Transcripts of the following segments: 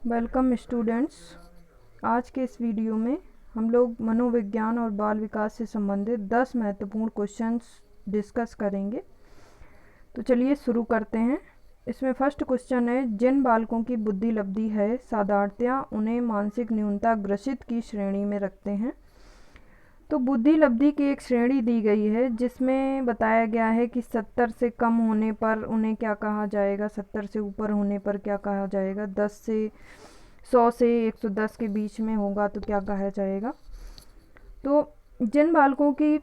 Welcome students. आज के इस वीडियो में हम लोग मनोविज्ञान और बाल विकास से संबंधित 10 महत्वपूर्ण क्वेश्चंस डिस्कस करेंगे। तो चलिए शुरू करते हैं। इसमें फर्स्ट क्वेश्चन है, जिन बालकों की बुद्धि लब्धि है साधारणतया उन्हें मानसिक न्यूनता ग्रसित की श्रेणी में रखते हैं। तो बुद्धि लब्धि की एक श्रेणी दी गई है जिसमें बताया गया है कि 70 से कम होने पर उन्हें क्या कहा जाएगा, 70 से ऊपर होने पर क्या कहा जाएगा, 10 से 100 से 110 के बीच में होगा तो क्या कहा जाएगा। तो जिन बालकों की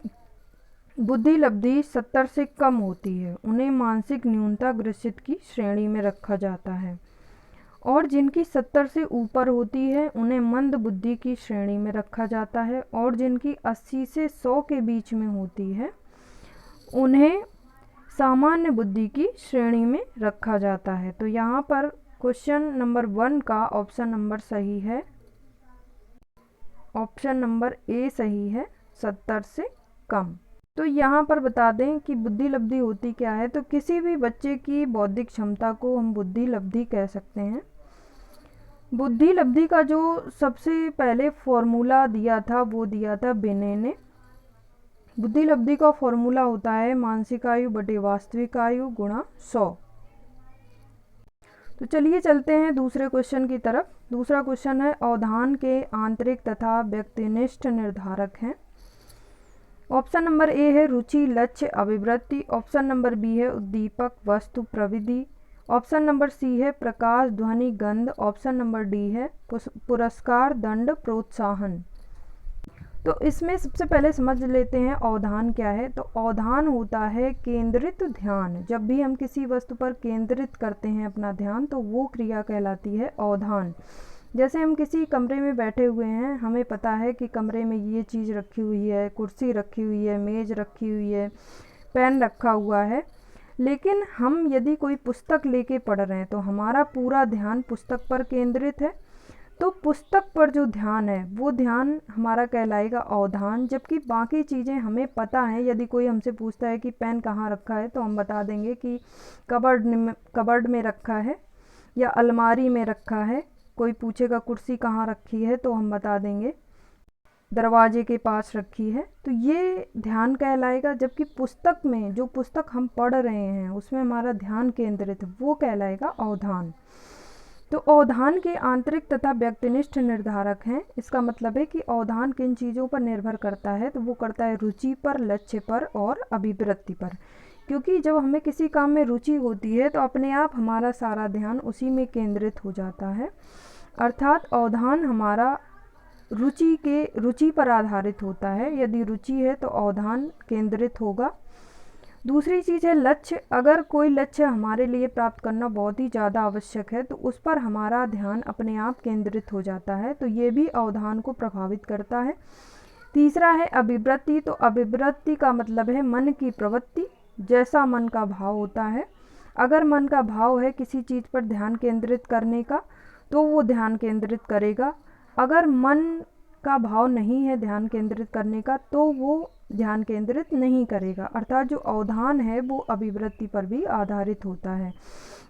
बुद्धि लब्धि 70 से कम होती है उन्हें मानसिक न्यूनता ग्रसित की श्रेणी में रखा जाता है, और जिनकी 70 से ऊपर होती है उन्हें मंद बुद्धि की श्रेणी में रखा जाता है, और जिनकी 80 से 100 के बीच में होती है उन्हें सामान्य बुद्धि की श्रेणी में रखा जाता है। तो यहाँ पर क्वेश्चन नंबर 1 का ऑप्शन नंबर सही है, ऑप्शन नंबर ए सही है, 70 से कम। तो यहाँ पर बता दें कि बुद्धि लब्धि होती क्या है। तो किसी भी बच्चे की बौद्धिक क्षमता को हम बुद्धि लब्धि कह सकते हैं। बुद्धि लब्धि का जो सबसे पहले फॉर्मूला दिया था वो दिया था बिने ने। बुद्धि लब्धि का फॉर्मूला होता है मानसिक आयु बटे वास्तविक आयु गुणा 100। तो चलिए चलते हैं दूसरे क्वेश्चन की तरफ। दूसरा क्वेश्चन है, अवधान के आंतरिक तथा व्यक्तिनिष्ठ निर्धारक हैं। ऑप्शन नंबर ए है रुचि लक्ष्य अभिवृत्ति, ऑप्शन नंबर बी है उद्दीपक वस्तु प्रविधि, ऑप्शन नंबर सी है प्रकाश ध्वनि गंध, ऑप्शन नंबर डी है पुरस्कार दंड प्रोत्साहन। तो इसमें सबसे पहले समझ लेते हैं अवधान क्या है। तो अवधान होता है केंद्रित ध्यान। जब भी हम किसी वस्तु पर केंद्रित करते हैं अपना ध्यान तो वो क्रिया कहलाती है अवधान। जैसे हम किसी कमरे में बैठे हुए हैं, हमें पता है कि कमरे में ये चीज़ रखी हुई है, कुर्सी रखी हुई है, मेज़ रखी हुई है, पेन रखा हुआ है, लेकिन हम यदि कोई पुस्तक लेके पढ़ रहे हैं तो हमारा पूरा ध्यान पुस्तक पर केंद्रित है। तो पुस्तक पर जो ध्यान है वो ध्यान हमारा कहलाएगा अवधान। जबकि बाकी चीज़ें हमें पता है, यदि कोई हमसे पूछता है कि पेन कहाँ रखा है तो हम बता देंगे कि कबर्ड में रखा है या अलमारी में रखा है। कोई पूछेगा कुर्सी कहाँ रखी है तो हम बता देंगे दरवाजे के पास रखी है। तो ये ध्यान कहलाएगा। जबकि पुस्तक में जो पुस्तक हम पढ़ रहे हैं उसमें हमारा ध्यान केंद्रित है वो कहलाएगा अवधान। तो अवधान के आंतरिक तथा व्यक्तिनिष्ठ निर्धारक हैं। इसका मतलब है कि अवधान किन चीज़ों पर निर्भर करता है, तो वो करता है रुचि पर, लक्ष्य पर और अभिवृत्ति पर। क्योंकि जब हमें किसी काम में रुचि होती है तो अपने आप हमारा सारा ध्यान उसी में केंद्रित हो जाता है। अर्थात अवधान हमारा रुचि पर आधारित होता है। यदि रुचि है तो अवधान केंद्रित होगा। दूसरी चीज़ है लक्ष्य। अगर कोई लक्ष्य हमारे लिए प्राप्त करना बहुत ही ज़्यादा आवश्यक है तो उस पर हमारा ध्यान अपने आप केंद्रित हो जाता है, तो ये भी अवधान को प्रभावित करता है। तीसरा है अभिवृत्ति। तो अभिवृत्ति का मतलब है मन की प्रवृत्ति, जैसा मन का भाव होता है। अगर मन का भाव है किसी चीज़ पर ध्यान केंद्रित करने का तो वो ध्यान केंद्रित करेगा। अगर मन का भाव नहीं है ध्यान केंद्रित करने का तो वो ध्यान केंद्रित नहीं करेगा। अर्थात जो अवधान है वो अभिवृत्ति पर भी आधारित होता है।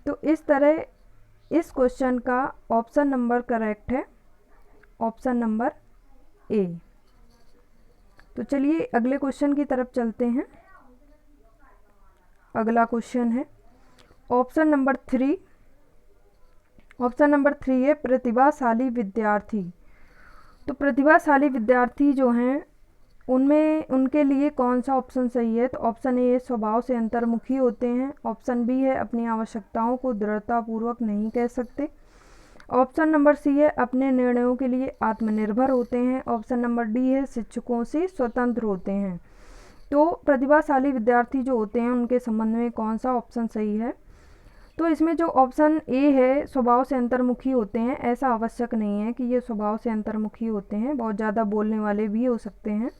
तो इस तरह इस क्वेश्चन का ऑप्शन नंबर करेक्ट है, ऑप्शन नंबर ए। तो चलिए अगले क्वेश्चन की तरफ चलते हैं। अगला क्वेश्चन है ऑप्शन नंबर 3। ऑप्शन नंबर 3 है प्रतिभाशाली विद्यार्थी। तो प्रतिभाशाली विद्यार्थी जो हैं उनमें उनके लिए कौन सा ऑप्शन सही है। तो ऑप्शन ए स्वभाव से अंतर्मुखी होते हैं, ऑप्शन बी है अपनी आवश्यकताओं को दृढ़तापूर्वक नहीं कह सकते, ऑप्शन नंबर सी है अपने निर्णयों के लिए आत्मनिर्भर होते हैं, ऑप्शन नंबर डी है शिक्षकों से स्वतंत्र होते हैं। तो प्रतिभाशाली विद्यार्थी जो होते हैं उनके संबंध में कौन सा ऑप्शन सही है। तो इसमें जो ऑप्शन ए है स्वभाव से अंतर्मुखी होते हैं, ऐसा आवश्यक नहीं है कि ये स्वभाव से अंतर्मुखी होते हैं, बहुत ज़्यादा बोलने वाले भी हो सकते हैं।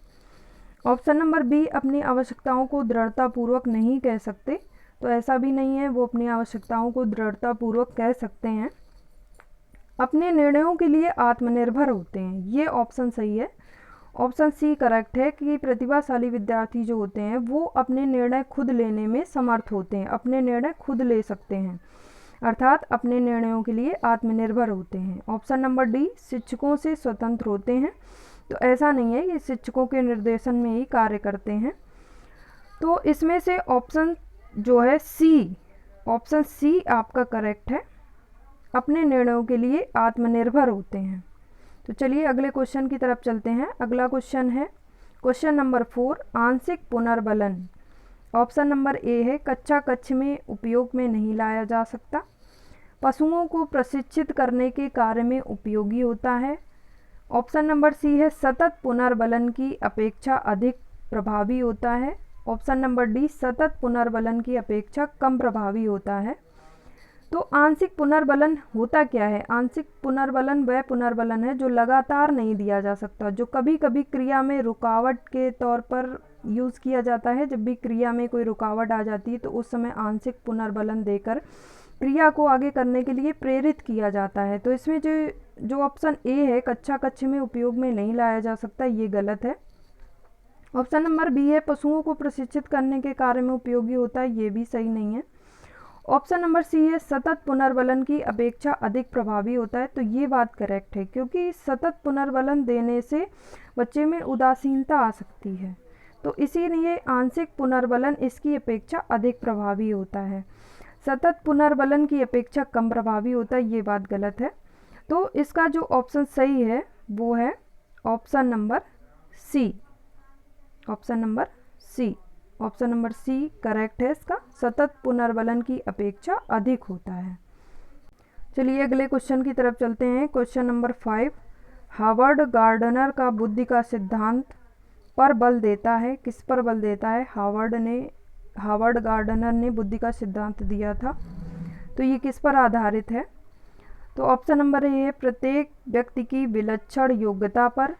ऑप्शन नंबर बी अपनी आवश्यकताओं को दृढ़तापूर्वक नहीं कह सकते, तो ऐसा भी नहीं है, वो अपनी आवश्यकताओं को दृढ़तापूर्वक कह सकते हैं। अपने निर्णयों के लिए आत्मनिर्भर होते हैं, ये ऑप्शन सही है। ऑप्शन सी करेक्ट है कि प्रतिभाशाली विद्यार्थी जो होते हैं वो अपने निर्णय खुद लेने में समर्थ होते हैं, अपने निर्णय खुद ले सकते हैं। अर्थात अपने निर्णयों के लिए आत्मनिर्भर होते हैं। ऑप्शन नंबर डी, शिक्षकों से स्वतंत्र होते हैं। तो ऐसा नहीं है, ये शिक्षकों के निर्देशन में ही कार्य करते हैं। तो इसमें से ऑप्शन जो है सी, ऑप्शन सी आपका करेक्ट है, अपने निर्णयों के लिए आत्मनिर्भर होते हैं। तो चलिए अगले क्वेश्चन की तरफ चलते हैं। अगला क्वेश्चन है क्वेश्चन नंबर 4, आंशिक पुनर्बलन। ऑप्शन नंबर ए है, कक्षा कक्ष में उपयोग में नहीं लाया जा सकता। पशुओं को प्रशिक्षित करने के कार्य में उपयोगी होता है। ऑप्शन नंबर सी है, सतत पुनर्बलन की अपेक्षा अधिक प्रभावी होता है। ऑप्शन नंबर डी, सतत पुनर्बलन की अपेक्षा कम प्रभावी होता है। तो आंशिक पुनर्बलन होता क्या है? आंशिक पुनर्बलन वह पुनर्बलन है जो लगातार नहीं दिया जा सकता, जो कभी कभी क्रिया में रुकावट के तौर पर यूज़ किया जाता है। जब भी क्रिया में कोई रुकावट आ जाती है तो उस समय आंशिक पुनर्बलन देकर क्रिया को आगे करने के लिए प्रेरित किया जाता है। तो इसमें जो ऑप्शन ए है, कक्षा कक्ष में उपयोग में नहीं लाया जा सकता, ये गलत है। ऑप्शन नंबर बी है, पशुओं को प्रशिक्षित करने के कार्य में उपयोगी होता है, ये भी सही नहीं है। ऑप्शन नंबर सी है, सतत पुनर्बलन की अपेक्षा अधिक प्रभावी होता है, तो ये बात करेक्ट है, क्योंकि सतत पुनर्बलन देने से बच्चे में उदासीनता आ सकती है। तो इसीलिए आंशिक पुनर्बलन इसकी अपेक्षा अधिक प्रभावी होता है। सतत पुनर्बलन की अपेक्षा कम प्रभावी होता है, ये बात गलत है। तो इसका जो ऑप्शन सही है वो है option number C, option number C, option number C correct है इसका, सतत पुनर्बलन की अपेक्षा अधिक होता है। चलिए अगले क्वेश्चन की तरफ चलते हैं। क्वेश्चन नंबर 5, हार्वर्ड गार्डनर का बुद्धि का सिद्धांत पर बल देता है। किस पर बल देता है? हार्वर्ड गार्डनर ने बुद्धि का सिद्धांत दिया था, तो ये किस पर आधारित है? तो ऑप्शन नंबर ए है, प्रत्येक व्यक्ति की विलक्षण योग्यता पर।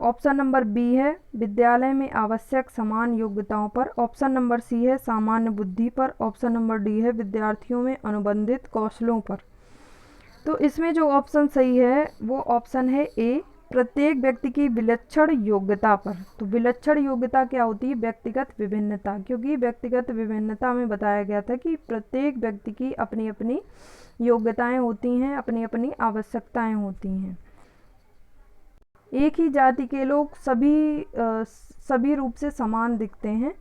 ऑप्शन नंबर बी है, विद्यालय में आवश्यक समान योग्यताओं पर। ऑप्शन नंबर सी है, सामान्य बुद्धि पर। ऑप्शन नंबर डी है, विद्यार्थियों में अनुबंधित कौशलों पर। तो इसमें जो ऑप्शन सही है वो ऑप्शन है ए, प्रत्येक व्यक्ति की विलक्षण योग्यता पर। तो विलक्षण योग्यता क्या होती है? व्यक्तिगत विभिन्नता, क्योंकि व्यक्तिगत विभिन्नता में बताया गया था कि प्रत्येक व्यक्ति की अपनी अपनी योग्यताएं होती हैं, अपनी अपनी आवश्यकताएं होती हैं। एक ही जाति के लोग सभी रूप से समान दिखते हैं,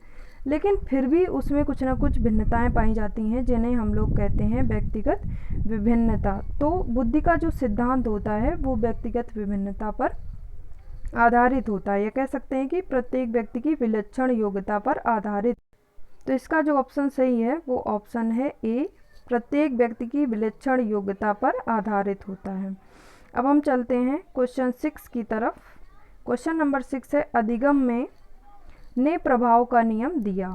लेकिन फिर भी उसमें कुछ ना कुछ भिन्नताएं पाई जाती हैं, जिन्हें हम लोग कहते हैं व्यक्तिगत विभिन्नता। तो बुद्धि का जो सिद्धांत होता है वो व्यक्तिगत विभिन्नता पर आधारित होता है, या कह सकते हैं कि प्रत्येक व्यक्ति की विलक्षण योग्यता पर आधारित। तो इसका जो ऑप्शन सही है वो ऑप्शन है ए, प्रत्येक व्यक्ति की विलक्षण योग्यता पर आधारित होता है। अब हम चलते हैं क्वेश्चन 6 की तरफ। क्वेश्चन नंबर 6 है, अधिगम में ने प्रभाव का नियम दिया।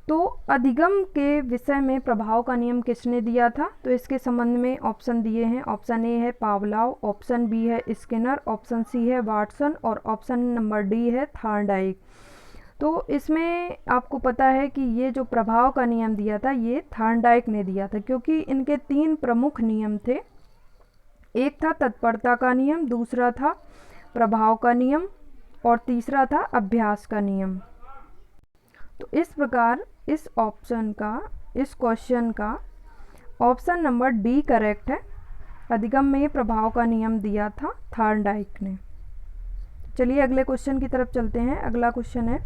तो अधिगम के विषय में प्रभाव का नियम किसने दिया था? तो इसके संबंध में ऑप्शन दिए हैं। ऑप्शन ए है पावलोव, ऑप्शन बी है स्किनर, ऑप्शन सी है वाटसन और ऑप्शन नंबर डी है थॉर्नडाइक। तो इसमें आपको पता है कि ये जो प्रभाव का नियम दिया था ये थॉर्नडाइक ने दिया था, क्योंकि इनके 3 प्रमुख नियम थे। एक था तत्परता का नियम, दूसरा था प्रभाव का नियम और तीसरा था अभ्यास का नियम। तो इस प्रकार इस क्वेश्चन का ऑप्शन नंबर डी करेक्ट है। अधिगम में प्रभाव का नियम दिया था थॉर्नडाइक ने। चलिए अगले क्वेश्चन की तरफ चलते हैं। अगला क्वेश्चन है,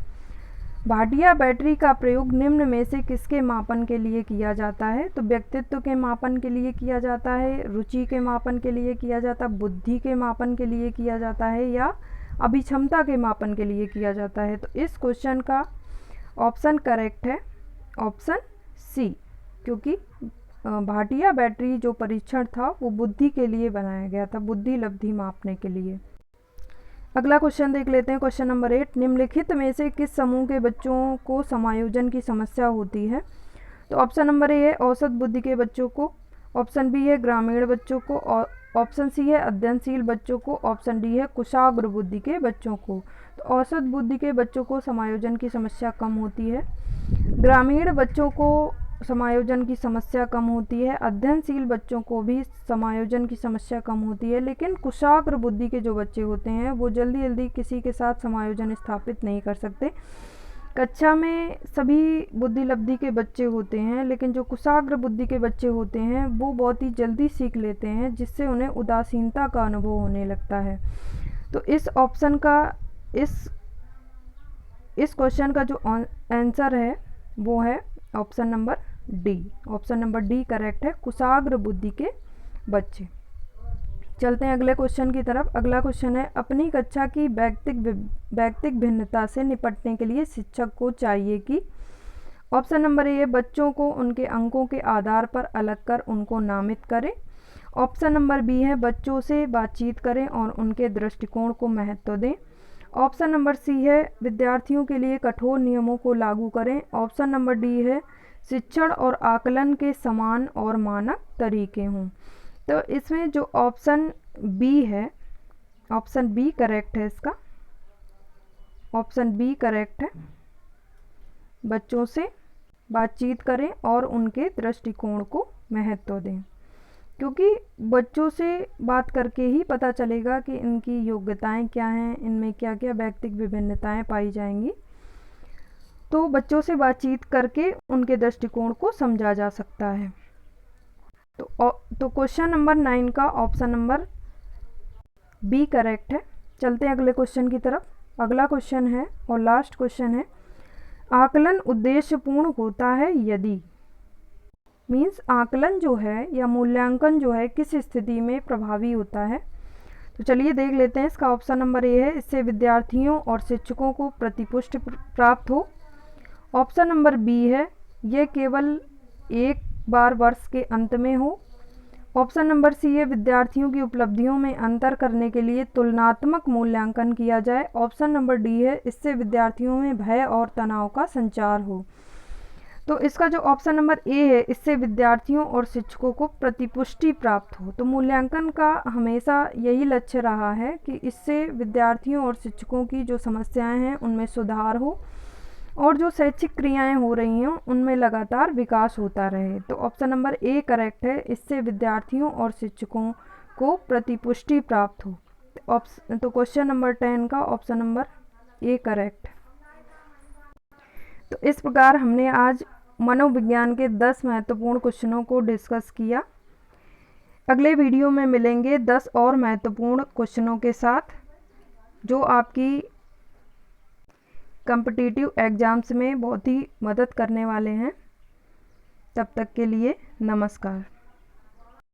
भाटिया बैटरी का प्रयोग निम्न में से किसके मापन के लिए किया जाता है? तो व्यक्तित्व के मापन के लिए किया जाता है, रुचि के मापन के लिए किया जाता है, बुद्धि के मापन के लिए किया जाता है, या अभिक्षमता के मापन के लिए किया जाता है? तो इस क्वेश्चन का ऑप्शन करेक्ट है ऑप्शन सी, क्योंकि भाटिया बैटरी जो परीक्षण था वो बुद्धि के लिए बनाया गया था, बुद्धि लब्धि मापने के लिए। अगला क्वेश्चन देख लेते हैं। क्वेश्चन नंबर 8, निम्नलिखित में से किस समूह के बच्चों को समायोजन की समस्या होती है? तो ऑप्शन नंबर ए है औसत बुद्धि के बच्चों को, ऑप्शन बी है ग्रामीण बच्चों को, और ऑप्शन सी है अध्ययनशील बच्चों को, ऑप्शन डी है कुशाग्र बुद्धि के बच्चों को। तो औसत बुद्धि के बच्चों को समायोजन की समस्या कम होती है, ग्रामीण बच्चों को समायोजन की समस्या कम होती है, अध्ययनशील बच्चों को भी समायोजन की समस्या कम होती है, लेकिन कुशाग्र बुद्धि के जो बच्चे होते हैं वो जल्दी जल्दी किसी के साथ समायोजन स्थापित नहीं कर सकते। कक्षा में सभी बुद्धि लब्धि के बच्चे होते हैं, लेकिन जो कुशाग्र बुद्धि के बच्चे होते हैं वो बहुत ही जल्दी सीख लेते हैं, जिससे उन्हें उदासीनता का अनुभव होने लगता है। तो इस ऑप्शन का इस क्वेश्चन का जो आंसर है वो है option number D. Option number D correct है, कुशाग्र बुद्धि के बच्चे। चलते हैं अगले क्वेश्चन की तरफ। अगला क्वेश्चन है, अपनी कक्षा की वैयक्तिक भिन्नता से निपटने के लिए शिक्षक को चाहिए कि। ऑप्शन नंबर ए, बच्चों को उनके अंकों के आधार पर अलग कर उनको नामित करें। ऑप्शन नंबर बी है, बच्चों से बातचीत करें और उनके दृष्टिकोण को महत्व दें। ऑप्शन नंबर सी है, विद्यार्थियों के लिए कठोर नियमों को लागू करें। ऑप्शन नंबर डी है, शिक्षण और आकलन के समान और मानक तरीके हों। तो इसमें जो ऑप्शन बी है, ऑप्शन बी करेक्ट है इसका। ऑप्शन बी करेक्ट है, बच्चों से बातचीत करें और उनके दृष्टिकोण को महत्व दें, क्योंकि बच्चों से बात करके ही पता चलेगा कि इनकी योग्यताएं क्या हैं, इनमें क्या क्या व्यक्तिगत विभिन्नताएं पाई जाएंगी। तो बच्चों से बातचीत करके उनके दृष्टिकोण को समझा जा सकता है। तो क्वेश्चन नंबर 9 का ऑप्शन नंबर बी करेक्ट है। चलते हैं अगले क्वेश्चन की तरफ। अगला क्वेश्चन है और लास्ट क्वेश्चन है, आकलन उद्देश्यपूर्ण होता है यदि। मीन्स आकलन जो है या मूल्यांकन जो है किस स्थिति में प्रभावी होता है। तो चलिए देख लेते हैं। इसका ऑप्शन नंबर ए है, इससे विद्यार्थियों और शिक्षकों को प्रतिपुष्टि प्राप्त हो। ऑप्शन नंबर बी है, यह केवल एक बार वर्ष के अंत में हो। ऑप्शन नंबर सी है, विद्यार्थियों की उपलब्धियों में अंतर करने के लिए तुलनात्मक मूल्यांकन किया जाए। ऑप्शन नंबर डी है, इससे विद्यार्थियों में भय और तनाव का संचार हो। तो इसका जो ऑप्शन नंबर ए है, इससे विद्यार्थियों और शिक्षकों को प्रतिपुष्टि प्राप्त हो। तो मूल्यांकन का हमेशा यही लक्ष्य रहा है कि इससे विद्यार्थियों और शिक्षकों की जो समस्याएं हैं उनमें सुधार हो और जो शैक्षिक क्रियाएं हो रही हैं उनमें लगातार विकास होता रहे। तो ऑप्शन नंबर ए करेक्ट है, इससे विद्यार्थियों और शिक्षकों को प्रतिपुष्टि प्राप्त हो। तो क्वेश्चन नंबर 10 का ऑप्शन नंबर ए करेक्ट। तो इस प्रकार हमने आज मनोविज्ञान के 10 महत्वपूर्ण क्वेश्चनों को डिस्कस किया। अगले वीडियो में मिलेंगे 10 और महत्वपूर्ण क्वेश्चनों के साथ, जो आपकी कॉम्पिटिटिव एग्ज़ाम्स में बहुत ही मदद करने वाले हैं। तब तक के लिए नमस्कार।